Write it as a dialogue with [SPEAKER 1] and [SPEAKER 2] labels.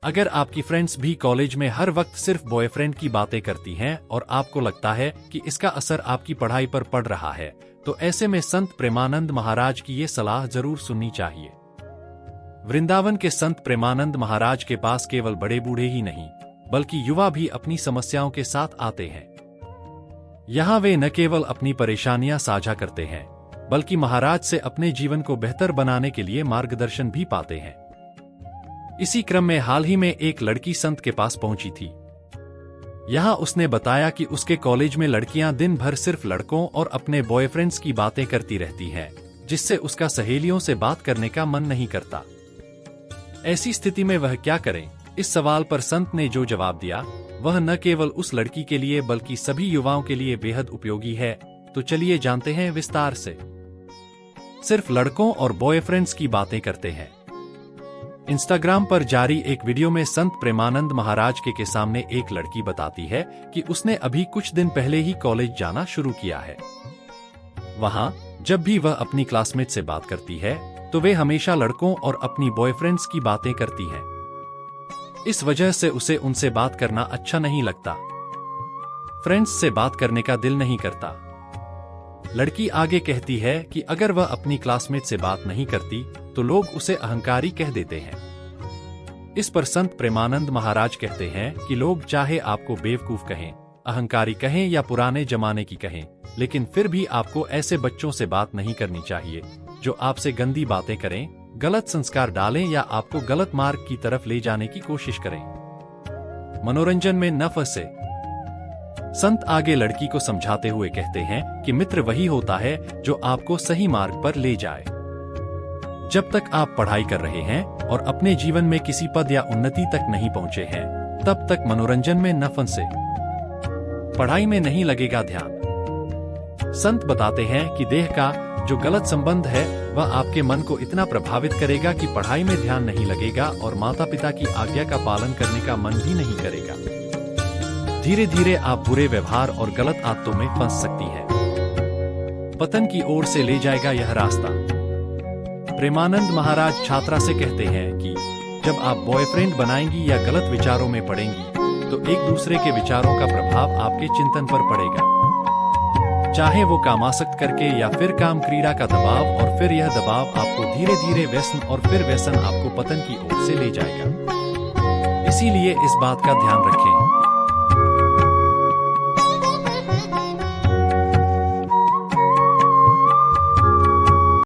[SPEAKER 1] अगर आपकी फ्रेंड्स भी कॉलेज में हर वक्त सिर्फ बॉयफ्रेंड की बातें करती हैं और आपको लगता है कि इसका असर आपकी पढ़ाई पर पड़ रहा है, तो ऐसे में संत प्रेमानंद महाराज की ये सलाह जरूर सुननी चाहिए। वृंदावन के संत प्रेमानंद महाराज के पास केवल बड़े बूढ़े ही नहीं, बल्कि युवा भी अपनी समस्याओं के साथ आते हैं। यहाँ वे न केवल अपनी परेशानियां साझा करते हैं, बल्कि महाराज से अपने जीवन को बेहतर बनाने के लिए मार्गदर्शन भी पाते हैं। इसी क्रम में हाल ही में एक लड़की संत के पास पहुंची थी। यहाँ उसने बताया कि उसके कॉलेज में लड़कियां दिन भर सिर्फ लड़कों और अपने बॉयफ्रेंड्स की बातें करती रहती हैं, जिससे उसका सहेलियों से बात करने का मन नहीं करता। ऐसी स्थिति में वह क्या करे? इस सवाल पर संत ने जो जवाब दिया, वह न केवल उस लड़की के लिए बल्कि सभी युवाओं के लिए बेहद उपयोगी है। तो चलिए जानते हैं विस्तार से। सिर्फ लड़कों और बॉयफ्रेंड्स की बातें करते हैं। इंस्टाग्राम पर जारी एक वीडियो में संत प्रेमानंद महाराज के सामने एक लड़की बताती है कि उसने अभी कुछ दिन पहले ही कॉलेज जाना शुरू किया है। वहां जब भी वह अपनी क्लासमेट से बात करती है, तो वे हमेशा लड़कों और अपनी बॉयफ्रेंड्स की बातें करती हैं। इस वजह से उसे उनसे बात करना अच्छा नहीं लगता। फ्रेंड्स से बात करने का दिल नहीं करता। लड़की आगे कहती है कि अगर वह अपनी क्लासमेट से बात नहीं करती, तो लोग उसे अहंकारी कह देते हैं। इस पर संत प्रेमानंद महाराज कहते हैं कि लोग चाहे आपको बेवकूफ कहें, अहंकारी कहें या पुराने जमाने की कहें, लेकिन फिर भी आपको ऐसे बच्चों से बात नहीं करनी चाहिए जो आपसे गंदी बातें करें, गलत संस्कार डालें या आपको गलत मार्ग की तरफ ले जाने की कोशिश करें। मनोरंजन में न फंसे। संत आगे लड़की को समझाते हुए कहते हैं कि मित्र वही होता है जो आपको सही मार्ग पर ले जाए। जब तक आप पढ़ाई कर रहे हैं और अपने जीवन में किसी पद या उन्नति तक नहीं पहुंचे हैं, तब तक मनोरंजन में न फंसे। पढ़ाई में नहीं लगेगा ध्यान। संत बताते हैं कि देह का जो गलत संबंध है, वह आपके मन को इतना प्रभावित करेगा कि पढ़ाई में ध्यान नहीं लगेगा और माता पिता की आज्ञा का पालन करने का मन भी नहीं करेगा। धीरे धीरे आप बुरे व्यवहार और गलत आदतों में फंस सकती है। पतन की ओर से ले जाएगा यह रास्ता। प्रेमानंद महाराज छात्रा से कहते हैं कि जब आप बॉयफ्रेंड बनाएंगी या गलत विचारों में पड़ेंगी, तो एक दूसरे के विचारों का प्रभाव आपके चिंतन पर पड़ेगा। चाहे वो कामासक्त करके या फिर काम क्रीड़ा का दबाव, और फिर यह दबाव आपको धीरे धीरे व्यसन और फिर व्यसन आपको पतन की ओर से ले जाएगा। इसीलिए इस बात का ध्यान रखें